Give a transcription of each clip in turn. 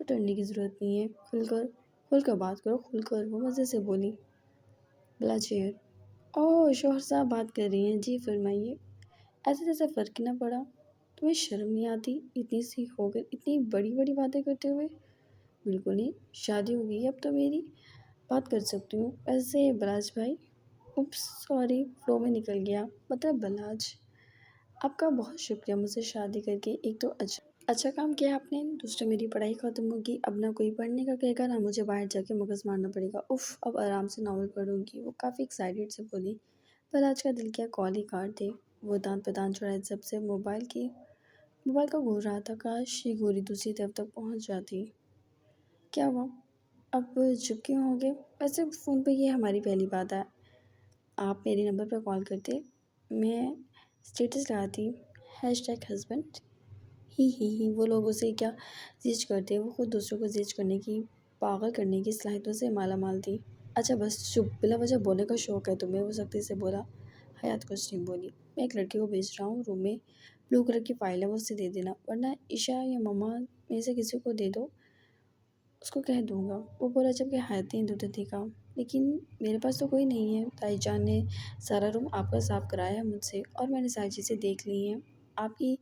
تو ڈرنے کی ضرورت نہیں ہے، کھل کر بات کرو، کھل کر، وہ مزے سے بولی بلا چیر۔ اوہ شوہر صاحب بات کر رہی ہیں، جی فرمائیے۔ ایسے جیسے فرق ہی نہ پڑا، تمہیں شرم نہیں آتی اتنی سی ہو کر اتنی بڑی بڑی باتیں کرتے ہوئے؟ بالکل نہیں، شادی ہو گئی اب تو میری بات کر سکتی ہوں۔ ویسے بلاج بھائی، اپس سوری، فلو میں نکل گیا، مطلب بلاج، آپ کا بہت شکریہ مجھ سے شادی کر کے ایک تو اچھا کام کیا آپ نے، دوسرا میری پڑھائی ختم ہوگی، اب نہ کوئی پڑھنے کا کہے گا نہ مجھے باہر جا کے مغز مارنا پڑے گا، اف اب آرام سے ناول پڑھوں گی، وہ کافی ایکسائٹیڈ سے بولی۔ پر آج کا دل کیا کال ہی کاٹ دے، وہ دانت پہ دانت چڑھائے جب سے موبائل کا گھور رہا تھا، کاش یہ گوری دوسری طرف تک پہنچ جاتی۔ کیا ہوا اب چپ کیوں ہو گئے؟ ویسے فون پہ یہ ہماری پہلی بات ہے، آپ میرے نمبر پر کال کرتے، میں اسٹیٹس لگاتی #ہسبینڈ، ہی وہ لوگ اسے کیا زیچ کرتے، وہ خود دوسروں کو زیچ کرنے کی، پاگل کرنے کی صلاحیتوں سے مالا مال تھی۔ اچھا بس چپ، بلا وجہ بولنے کا شوق ہے تمہیں، وہ سختی سے بولا۔ حیات کچھ نہیں بولی۔ میں ایک لڑکے کو بھیج رہا ہوں، روم میں بلو کلر کی فائل ہے، وہ اسے دے دینا، ورنہ عشا یا مما میں سے کسی کو دے دو، اس کو کہہ دوں گا، وہ بولا جب کہ حیات نے دودھ کا۔ لیکن میرے پاس تو کوئی نہیں ہے، تائی جان نے سارا روم آپ کا صاف کرایا ہے مجھ سے، اور میں نے ساری چیزیں دیکھ لی ہیں، آپ کی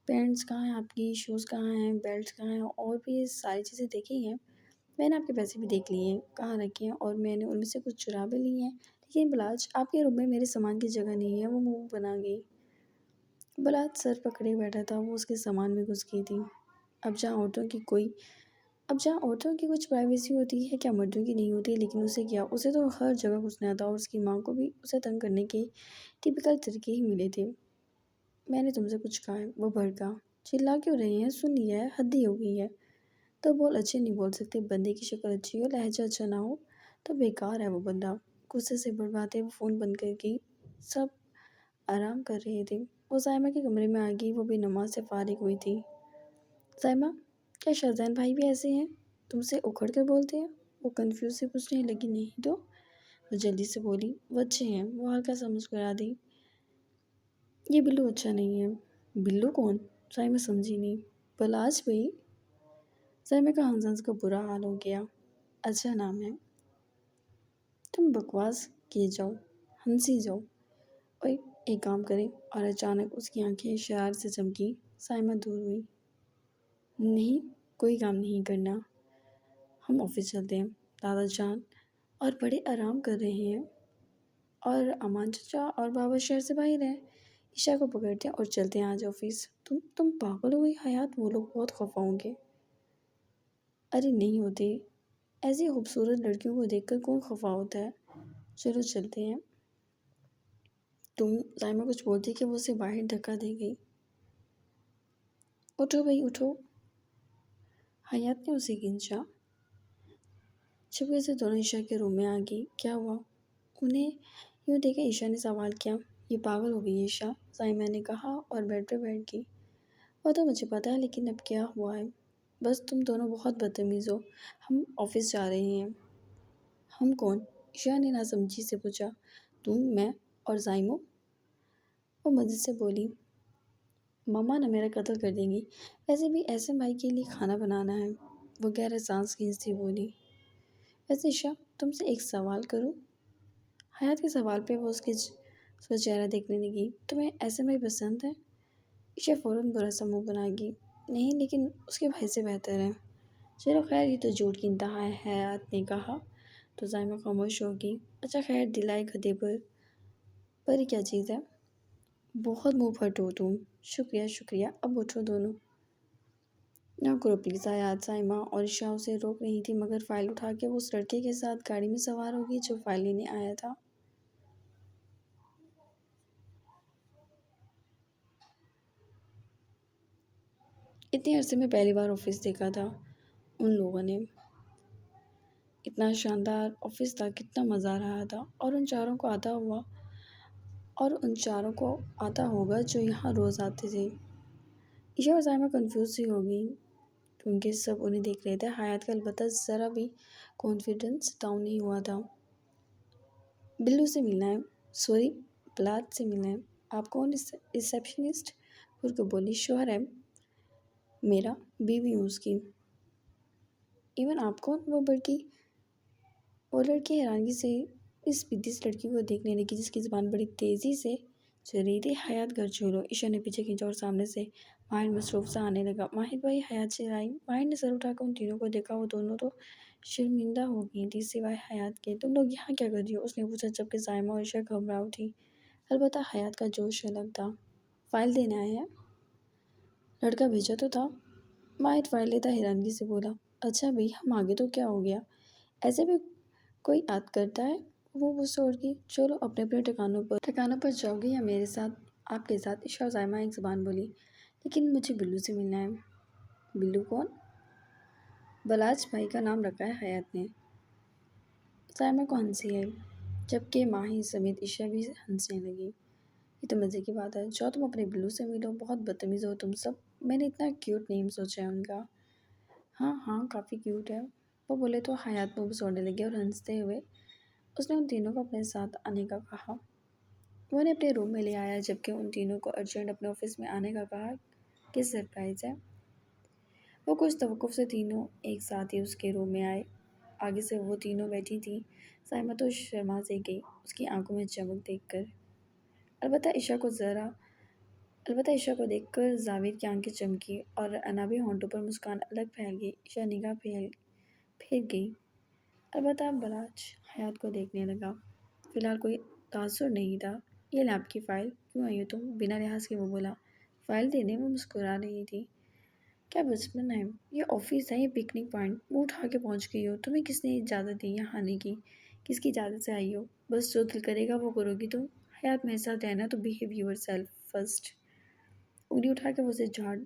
پینٹس کہاں ہیں، آپ کی شوز کہاں ہیں، بیلٹس کہاں ہیں، اور بھی ساری چیزیں دیکھی ہیں، میں نے آپ کے پیسے بھی دیکھ لیے ہیں کہاں رکھے ہیں، اور میں نے ان میں سے کچھ چرا بھی لی ہیں، لیکن بلاج آپ کے روم میں میرے سامان کی جگہ نہیں ہے، وہ منہ بنا گئی۔ بلاج سر پکڑے بیٹھا تھا، وہ اس کے سامان میں گھس گئی تھی۔ اب جہاں عورتوں کی کچھ پرائیویسی ہوتی ہے، کیا مردوں کی نہیں ہوتی؟ لیکن اسے کیا، اسے تو ہر جگہ گھسنا تھا، اور اس کی ماں کو بھی اسے تنگ کرنے کے ٹپیکل طریقے ہی ملے تھے۔ میں نے تم سے کچھ کہا ہے، وہ بھڑکا۔ چلا کیوں رہے ہیں، سن لیا ہے، حد ہی ہو گئی ہے۔ تو بول اچھے نہیں بول سکتے، بندے کی شکل اچھی ہو، لہجہ اچھا نہ ہو تو بیکار ہے وہ بندہ۔ غصے سے بڑبڑاتے وہ فون بند کر گئی۔ سب آرام کر رہے تھے، وہ سائمہ کے کمرے میں آ گئی، وہ بھی نماز سے فارغ ہوئی تھی۔ سائمہ، کیا شاہزین بھائی بھی ایسے ہیں، تم سے اکھڑ کر بولتے ہیں؟ وہ کنفیوز سے پوچھنے لگی۔ نہیں تو، وہ جلدی سے بولی، وہ اچھے ہیں، وہ ہلکا سا مسکرا دی۔ یہ بلو اچھا نہیں ہے۔ بلو کون؟ سائمہ سمجھی نہیں۔ بلاج بھائی؟ سائمہ کا ہنس ہنس کا برا حال ہو گیا۔ اچھا نام ہے، تم بکواس کیے جاؤ، ہنسی جاؤ، اور ایک کام کریں، اور اچانک اس کی آنکھیں شرار سے چمکی۔ سائمہ دور ہوئی۔ نہیں، کوئی کام نہیں کرنا، ہم آفس چلتے ہیں، دادا جان اور بڑے آرام کر رہے ہیں، اور امان چچا اور بابا شہر سے باہر ہیں، عشا کو پکڑتے ہیں اور چلتے ہیں آج آفس۔ تم پاگل ہو گئی حیات، وہ لوگ بہت خفا ہوں گے۔ ارے نہیں ہوتے، ایسی خوبصورت لڑکیوں کو دیکھ کر کون خفا ہوتا ہے، چلو چلتے ہیں۔ سائمہ کچھ بولتی کہ وہ اسے باہر دھکا دے گئی۔ اٹھو بھائی اٹھو، حیات نے اسے کھینچا۔ چھپکے سے دونوں عشا کے روم میں آ گئی۔ کیا ہوا؟ انہیں یوں دیکھا عشا نے سوال کیا۔ یہ پاگل ہو گئی عشا، سائمہ نے کہا اور بیڈ پہ بیٹھ گئی۔ وہ تو مجھے پتا ہے، لیکن اب کیا ہوا ہے؟ بس تم دونوں بہت بدتمیز ہو، ہم آفس جا رہے ہیں۔ ہم کون؟ عشا نے ناسمجھی سے پوچھا۔ تم، میں اور زائمو، وہ مزے سے بولی۔ مما نہ میرا قتل کر دیں گی، ویسے بھی احسن بھائی کے لیے کھانا بنانا ہے، وہ گہرا سانس کھینچتی بولی۔ ویسے عشا، تم سے ایک سوال کروں؟ حیات کے سوال پہ وہ اس کا چہرہ دیکھنے لگی۔ تمہیں احسن بھائی پسند ہے؟ عشا فوراً برا سا منہ بنا گئی۔ نہیں، لیکن اس کے بھائی سے بہتر ہے۔ چلو خیر، یہ تو جھوٹ کی انتہا ہے، حیات نے کہا تو سائمہ خاموش ہو گئی۔ اچھا خیر، دلائے گدھے پر یہ کیا چیز ہے؟ بہت منہ پھٹ ہو تم۔ شکریہ، اب اٹھو دونوں۔ نہ کرو پلیز حیات، سائمہ اور عشا اسے روک رہی تھی، مگر فائل اٹھا کے وہ اس لڑکے کے ساتھ گاڑی میں سوار ہو گئی جو فائل لینے آیا تھا۔ اتنے عرصے میں پہلی بار آفس دیکھا تھا ان لوگوں نے، اتنا شاندار آفس تھا، کتنا مزہ آ رہا تھا، اور ان چاروں کو آتا ہوگا جو یہاں روز آتے تھے۔ عشا اور سائمہ کنفیوز سی ہو گئی کیونکہ سب انہیں دیکھ رہے تھے۔ حیات کا البتہ ذرا بھی کانفیڈنس ڈاؤن نہیں ہوا تھا۔ بلو سے ملنا ہے، سوری، بلاج سے ملنا ہے۔ آپ کون؟ ریسیپشنسٹ پھر کو بولی۔ شوہر ہے میرا، بیوی ہوں اس کی۔ ایون آپ کون؟ وہ لڑکی حیرانگی سے اس بدیس لڑکی کو دیکھنے لگی جس کی زبان بڑی تیزی سے چل رہی تھی۔ حیات گھر چھوڑو، عشا نے پیچھے کھینچا اور سامنے سے ماہر مصروف سا آنے لگا۔ ماہر بھائی، حیات چلائی۔ ماہر نے سر اٹھا کر ان تینوں کو دیکھا۔ وہ دونوں تو شرمندہ ہو گئی تھی سوائے حیات کے۔ تم لوگ یہاں کیا کر رہی ہو؟ اس نے پوچھا جبکہ سائمہ اور عشا گھبراؤ تھی۔ البتہ حیات کا جوش الگ تھا۔ فائل دینے آئے ہیں؟ لڑکا بھیجا تو تھا۔ ماہر فائل لیتا حیرانگی سے بولا۔ اچھا بھئی، ہم آگے تو کیا ہو گیا؟ ایسے بھی کوئی یاد کرتا ہے؟ وہ غصہ اٹھ گئی۔ چلو اپنے اپنے ٹھکانوں پر جاؤ گے یا میرے ساتھ؟ آپ کے ساتھ؟ عشا اور سائمہ ایک زبان بولی۔ لیکن مجھے بلو سے ملنا ہے۔ بلو کون؟ بلاج بھائی کا نام رکھا ہے حیات نے۔ سائمہ کو ہنسی آئی جبکہ ماہر سمیت عشا بھی ہنسنے لگی۔ یہ تو مزے کی بات ہے۔ جاؤ تم اپنے بلو سے ملو۔ بہت بدتمیز ہو تم سب۔ میں نے اتنا کیوٹ نیم سوچا ہے ان کا۔ ہاں ہاں، کافی کیوٹ ہے، وہ بولے تو حیات منہ سوڑنے لگی اور ہنستے ہوئے اس نے ان تینوں کو اپنے ساتھ آنے کا کہا۔ وہ انہیں اپنے روم میں لے آیا جبکہ ان تینوں کو ارجنٹ اپنے آفس میں آنے کا کہا کہ سرپرائز ہے۔ وہ کچھ توقف سے تینوں ایک ساتھ ہی اس کے روم میں آئے۔ آگے سے وہ تینوں بیٹھی تھیں۔ سائمہ تو شرما سے گئی اس کی آنکھوں میں چمک دیکھ کر۔ البتہ عشا کو دیکھ کر زاویر کی آنکھیں چمکی اور انابی ہونٹوں پر مسکان الگ پھیل گئی۔ عشا نگاہ پھیر گئی۔ البتہ بلاج حیات کو دیکھنے لگا۔ فی الحال کوئی تاثر نہیں تھا۔ یہ لیں آپ کی فائل۔ کیوں آئی ہو تم؟ بنا لحاظ کے وہ بولا۔ فائل دینے؟ وہ مسکرا رہی تھی۔ کیا بچپن ہے؟ یہ آفس ہے، یہ پکنک پوائنٹ۔ منہ اٹھا کے پہنچ گئی ہو۔ تمہیں کس نے اجازت دی یہاں آنے کی؟ کس کی اجازت سے آئی ہو؟ بس جو دل کرے گا وہ کرو گی تم۔ حیات میرے ساتھ رہنا تو بہیو یور سیلف فرسٹ۔ انگلی اٹھا کے وہ اسے جھاڑ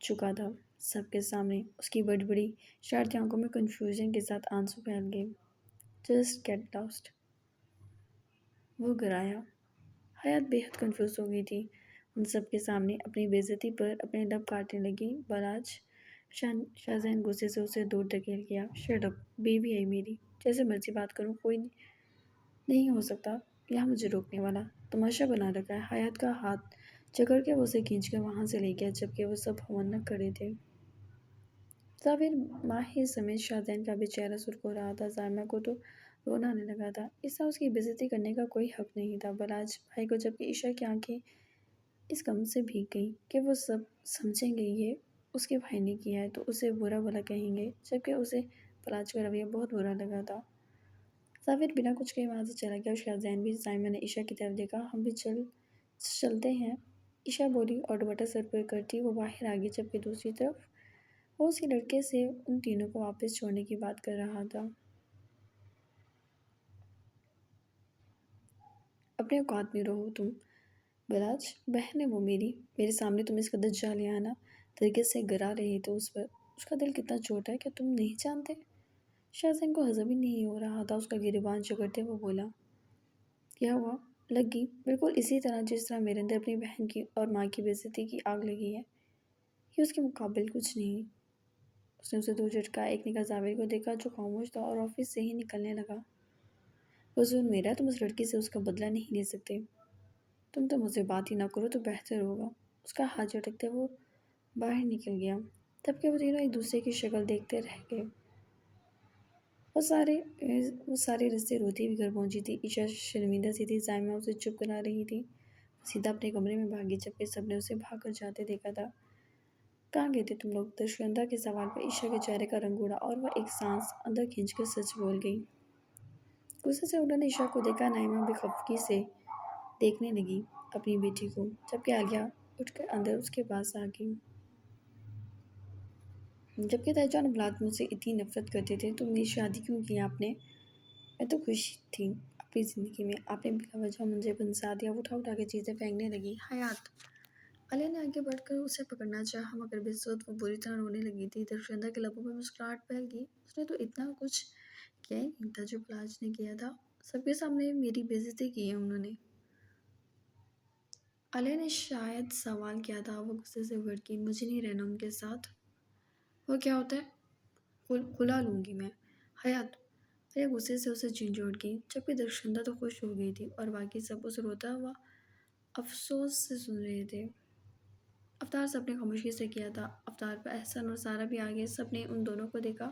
چکا تھا سب کے سامنے۔ اس کی بڑی بڑی شرارتی آنکھوں میں کنفیوژن کے ساتھ آنسو پھیل گئے۔ جسٹ گیٹ لاسٹ، وہ گرایا۔ حیات بے حد کنفیوز ہو گئی تھی۔ ان سب کے سامنے اپنی بے عزتی پر اپنے لب کاٹنے لگی۔ بلاج شاہزین غصے سے اسے دور دھکیل گیا۔ شٹ اپ، بیوی ہے میری، جیسے مرضی بات کروں، کوئی نہیں ہو سکتا یہاں مجھے روکنے والا۔ تماشا بنا رکھا ہے۔ حیات کا ہاتھ جکڑ کے وہ اسے کھینچ کر وہاں سے لے گیا جبکہ وہ سب ہونک کھڑے تھے۔ زاویر، ماہر سمیت شاہزین کا بھی چہرہ سرخ ہو رہا تھا۔ سائمہ کو تو رونا آنے لگا تھا۔ اس طرح اس کی بے عزتی کرنے کا کوئی حق نہیں تھا بلاج بھائی کو، جبکہ عشا کی آنکھیں اس غم سے بھیگ گئیں کہ وہ سب سمجھیں گے یہ اس کے بھائی نے کیا ہے تو اسے برا بھلا کہیں گے، جبکہ اسے بلاج کا رویہ بہت برا لگا تھا۔ زاویر بنا کچھ کہے وہاں سے چلا گیا اور شاہزین بھی۔ سائمہ نے عشا کی طرف دیکھا۔ ہم بھی چلتے ہیں، عشا بولی اور دوپٹہ سر پر کرتی وہ باہر آ گئی جبکہ دوسری طرف وہ اسی لڑکے سے ان تینوں کو واپس چھوڑنے کی بات کر رہا تھا۔ اپنے اوقات میں رہو تم۔ بلاج بہن ہے وہ میری، میرے سامنے تم اس قدر جالیانہ طریقے سے گرا رہے تھے اس پر۔ اس کا دل کتنا چھوٹا ہے، کیا تم نہیں جانتے؟ شاہزین کو ہضم ہی نہیں ہو رہا تھا۔ اس کا گریبان جکڑتے وہ بولا۔ کیا ہوا؟ لگ گئی؟ بالکل اسی طرح جس طرح میرے اندر اپنی بہن کی اور ماں کی بے عزتی کی آگ لگی ہے۔ یہ اس کے مقابل کچھ نہیں۔ اس نے اسے دور جھٹکایا۔ ایک نگاہ زاویر کو دیکھا جو خاموش تھا اور آفس سے ہی نکلنے لگا۔ قصور میرا ہے، تم اس لڑکی سے اس کا بدلہ نہیں لے سکتے۔ تم تو مجھ سے بات ہی نہ کرو تو بہتر ہوگا۔ اس کا ہاتھ جھٹکتے وہ باہر نکل گیا۔ تب کہ وہ تینوں ایک دوسرے کی شکل دیکھتے رہ گئے۔ وہ سارے رستے روتی ہوئی گھر پہنچی تھی۔ عشا شرمندہ سی تھی۔ سائمہ اسے چپ کرا رہی تھی۔ وہ سیدھا اپنے کمرے میں بھاگی جبکہ سب نے اسے بھاگ کر جاتے دیکھا تھا۔ کہاں گئے تھے تم لوگ؟ درشگندہ کے سوال پر عشا کے چہرے کا رنگ اڑا اور وہ ایک سانس اندر کھینچ کر سچ بول گئی۔ غصے سے انہوں نے عشا کو دیکھا۔ نائمہ بے خفگی سے دیکھنے لگی اپنی بیٹی کو جبکہ عالیہ اٹھ کر اندر اس کے پاس آ گئی۔ جبکہ تہجان اور بلاج مجھ سے اتنی نفرت کرتے تھے تو میری شادی کیوں کی آپ نے؟ میں تو خوش تھی اپنی زندگی میں، آپ نے بلا وجہ مجھے پھنسا دیا۔ وہ اٹھا کے چیزیں پھینکنے لگی۔ حیات، عالیہ نے آگے بڑھ کر اسے پکڑنا چاہا مگر بے صورت وہ بری طرح رونے لگی تھی۔ درشگندہ کے لبوں پر مسکراہٹ پھیل گئی۔ اس نے تو اتنا کچھ کیا ہی نہیں تھا جو بلاج نے کیا تھا۔ سب کے سامنے میری بے عزتی کی ہے انہوں نے۔ عالیہ نے شاید سوال کیا تھا۔ وہ غصے سے بھڑکی۔ مجھے نہیں رہنا ان کے ساتھ۔ وہ کیا ہوتا ہے؟ کھلا لوں گی میں۔ حیات، عالیہ غصے سے اسے جھنجھوڑ گئی جبکہ درشگندہ تو خوش ہو گئی تھی اور باقی سب اسے روتا ہوا افسوس سے سن رہے تھے۔ افطار سب نے خاموشی سے کیا تھا۔ افطار پر احسن اور سارا بھی آ گئے۔ سب نے ان دونوں کو دیکھا۔